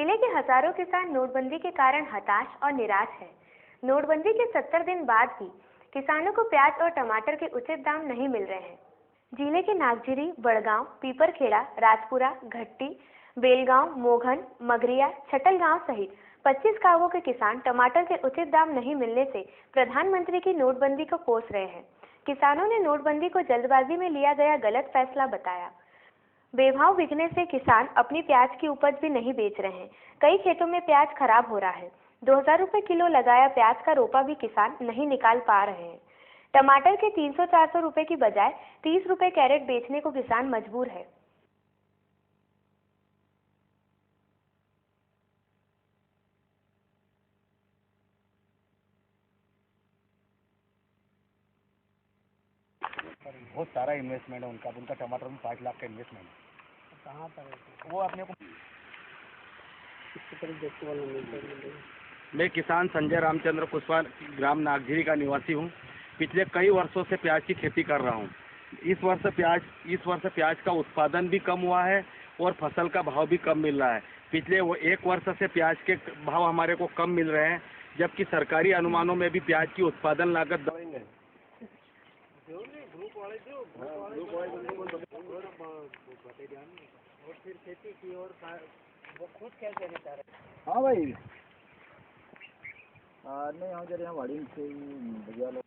जिले के हजारों किसान नोटबंदी के कारण हताश और निराश हैं। नोटबंदी के 70 दिन बाद भी किसानों को प्याज और टमाटर के उचित दाम नहीं मिल रहे हैं। जिले के नागजिरी, बड़गांव, पीपरखेड़ा, राजपुरा, घट्टी, बेलगांव, मोघन, मगरिया, छटलगांव सहित 25 गांवों के किसान टमाटर के उचित दाम नहीं मिलने से प्रधानमंत्री की नोटबंदी को कोस रहे हैं। किसानों ने नोटबंदी को जल्दबाजी में लिया गया गलत फैसला बताया। बेभाव बिकने से किसान अपनी प्याज की उपज भी नहीं बेच रहे हैं। कई खेतों में प्याज खराब हो रहा है। 2000 रुपए किलो लगाया प्याज का रोपा भी किसान नहीं निकाल पा रहे हैं। टमाटर के 300-400 रुपए की बजाय 30 रुपए कैरेट बेचने को किसान मजबूर है। बहुत सारा इन्वेस्टमेंट है उनका टमाटर में 5 लाख का इन्वेस्टमेंट है। कहाँ पर वो अपने को मैं किसान संजय रामचंद्र कुशवाहा ग्राम नागझिरी का निवासी हूँ। पिछले कई वर्षों से प्याज की खेती कर रहा हूँ। इस वर्ष प्याज का उत्पादन भी कम हुआ है और फसल का भाव भी कम मिल रहा है। पिछले एक वर्ष से प्याज के भाव हमारे को कम मिल रहे हैं, जबकि सरकारी अनुमानों में भी प्याज की उत्पादन लागत और फिर खेती की और वो खुद कैसे बता रहे। हाँ भाई नहीं हम जरा वाड़ी से भैया लोग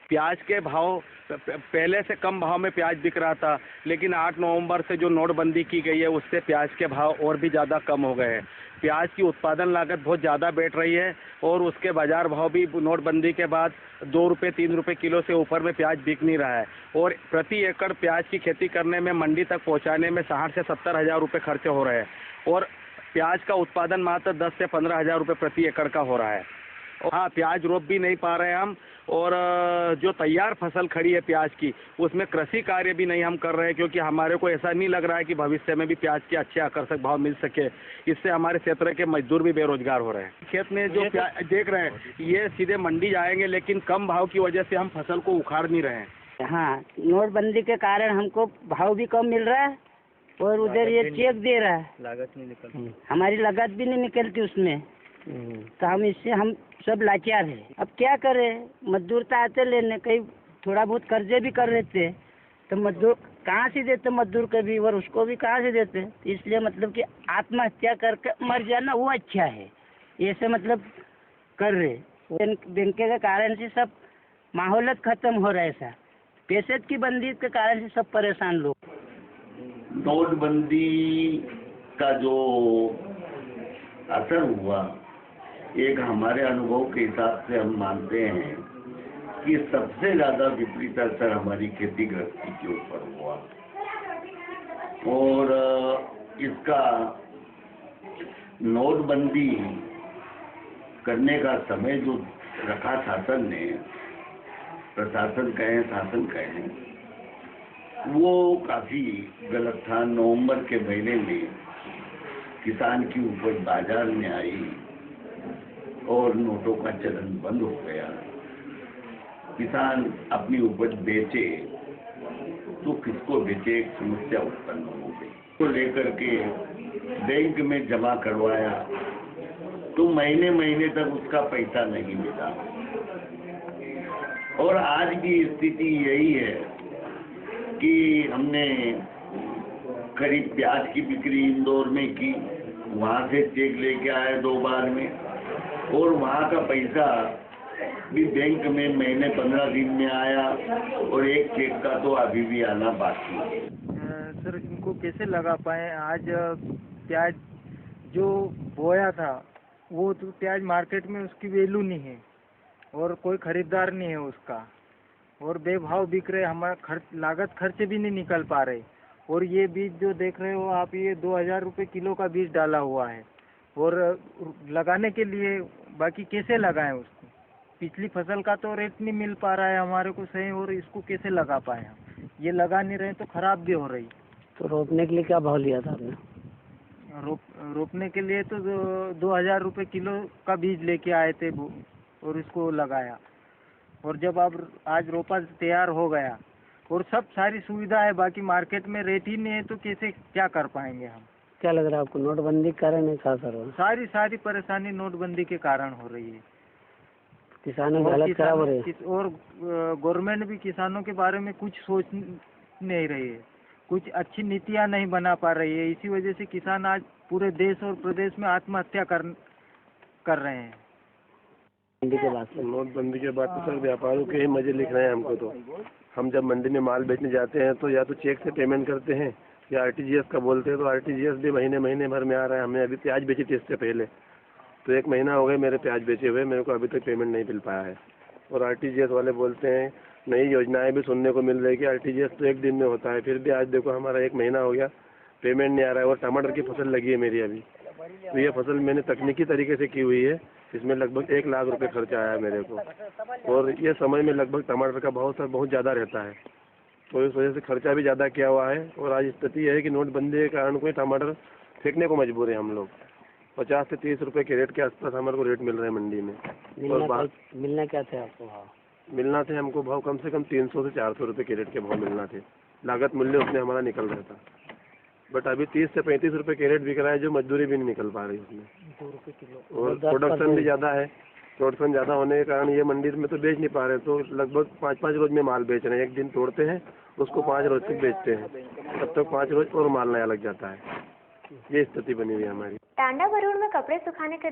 प्याज के भाव पहले से कम भाव में प्याज बिक रहा था, लेकिन 8 नवंबर से जो नोटबंदी की गई है उससे प्याज के भाव और भी ज़्यादा कम हो गए हैं। प्याज की उत्पादन लागत बहुत ज़्यादा बैठ रही है और उसके बाज़ार भाव भी नोटबंदी के बाद 2 रुपये 3 रुपये किलो से ऊपर में प्याज बिक नहीं रहा है और प्रति एकड़ प्याज की खेती करने में मंडी तक पहुँचाने में 60 से 70 हज़ार रुपये खर्चे हो रहे हैं और प्याज का उत्पादन मात्र 10 से 15 हज़ार रुपये प्रति एकड़ का हो रहा है। हाँ, प्याज रोप भी नहीं पा रहे हम और जो तैयार फसल खड़ी है प्याज की उसमें कृषि कार्य भी नहीं हम कर रहे हैं, क्योंकि हमारे को ऐसा नहीं लग रहा है कि भविष्य में भी प्याज के अच्छे आकर्षक भाव मिल सके। इससे हमारे क्षेत्र के मजदूर भी बेरोजगार हो रहे हैं। खेत में जो प्याज देख रहे हैं ये सीधे मंडी जाएंगे, लेकिन कम भाव की वजह से हम फसल को उखाड़ नहीं रहे हैं। हाँ, नोटबंदी के कारण हमको भाव भी कम मिल रहा है और उधर ये चेक दे रहा है, लागत नहीं निकलती, हमारी लागत भी नहीं निकलती उसमें, तो हम सब लाचार है। अब क्या करें, मजदूर तो आते लेने, कई थोड़ा बहुत कर्जे भी कर रहे थे, तो मजदूर कहाँ से देते मजदूर के भी और उसको भी कहाँ से देते। इसलिए मतलब कि आत्महत्या करके मर जाना वो अच्छा है, ऐसे मतलब कर रहे। बैंक के कारण से सब माहौल खत्म हो रहा है, ऐसा पैसे की बंदी के कारण से सब परेशान लोग। नोटबंदी का जो असर हुआ, एक हमारे अनुभव के हिसाब से हम मानते हैं कि सबसे ज्यादा विपरीत असर हमारी खेती गृहस्थी के ऊपर हुआ और इसका नोटबंदी करने का समय जो रखा शासन ने, प्रशासन कहें शासन कहें, वो काफी गलत था। नवंबर के महीने में किसान की उपज बाजार में आई और नोटों का चलन बंद हो गया। किसान अपनी उपज बेचे तो किसको बेचे, एक समस्या उत्पन्न हो गई। तो लेकर के बैंक में जमा करवाया तो महीने महीने तक उसका पैसा नहीं मिला और आज भी स्थिति यही है कि हमने करीब प्याज की बिक्री इंदौर में की, वहाँ से चेक लेके आए 2 बार में और वहाँ का पैसा भी बैंक में महीने 15 दिन में आया और एक चेक का तो अभी भी आना बाकी है। सर, इनको कैसे लगा पाए? आज प्याज जो बोया था वो तो प्याज मार्केट में उसकी वैल्यू नहीं है और कोई खरीदार नहीं है उसका और बेभाव बिक रहे, हमारा लागत खर्चे भी नहीं निकल पा रहे। और ये बीज जो देख रहे हो आप, ये 2000 रुपये किलो का बीज डाला हुआ है और लगाने के लिए बाकी कैसे लगाएं उसको। पिछली फसल का तो रेट नहीं मिल पा रहा है हमारे को सही, और इसको कैसे लगा पाए हम। ये लगा नहीं रहे तो खराब भी हो रही। तो रोपने के लिए क्या भाव लिया था आपने? रोपने के लिए तो 2,000 रुपये किलो का बीज लेके आए थे और इसको लगाया। और जब अब आज रोपा तैयार हो गया और सब सारी सुविधा है, बाकी मार्केट में रेट ही नहीं है, तो कैसे क्या कर पाएंगे हम। क्या लग रहा है आपको, नोटबंदी के कारण है क्या सर? सारी परेशानी नोटबंदी के कारण हो रही है। किसानों की हालत खराब हो रही है। और गवर्नमेंट भी किसानों के बारे में कुछ सोच नहीं रही है, कुछ अच्छी नीतियां नहीं बना पा रही है। इसी वजह से किसान आज पूरे देश और प्रदेश में आत्महत्या कर रहे हैं। नोटबंदी के बाद तो सर व्यापारियों के ही मजे लिख रहे हैं हमको। तो हम जब मंडी में माल बेचने जाते हैं तो या तो चेक से पेमेंट करते हैं या RTGS का बोलते हैं, तो RTGS भी महीने भर में आ रहा है। हमने अभी प्याज बेची थी इससे पहले, तो 1 महीना हो गया मेरे प्याज बेचे हुए, मेरे को अभी तक पेमेंट नहीं मिल पाया है। और RTGS वाले बोलते हैं नई योजनाएं भी सुनने को मिल रही है कि RTGS तो 1 दिन में होता है, फिर भी आज देखो हमारा 1 महीना हो गया, पेमेंट नहीं आ रहा है। और टमाटर की फसल लगी है मेरी अभी, तो ये फसल मैंने तकनीकी तरीके से की हुई है, इसमें लगभग 1 लाख रुपए खर्चा आया है मेरे को। और ये समय में लगभग टमाटर का भाव सर बहुत ज़्यादा रहता है, तो इस वजह से खर्चा भी ज़्यादा किया हुआ है। और आज स्थिति है कि नोटबंदी के कारण कोई टमाटर फेंकने को मजबूर है हम लोग। 50 से 30 रुपए के रेट के आसपास हमारे को रेट मिल रहे हैं मंडी में। और मिलना क्या थे आपको भाव? मिलना थे हमको भाव कम से कम 300 से 400 रुपए के रेट के भाव मिलना थे। लागत मूल्य उसमें हमारा निकल रहा था, बट अभी 30 से 35 रुपए के रेट बिक रहा है, जो मजदूरी भी नहीं निकल पा रही उसमें। 2 रुपये किलो। और प्रोडक्शन भी ज़्यादा है, प्रोडक्शन ज़्यादा होने के कारण ये मंडी में तो बेच नहीं पा रहे, तो लगभग 5-5 रोज में माल बेच रहे हैं। एक दिन तोड़ते हैं, उसको 5 रोज तक बेचते हैं, तब तक 5 रोज और माल नया लग जाता है। ये स्थिति बनी हुई है हमारी। टांडा बरूड़ में कपड़े सुखाने के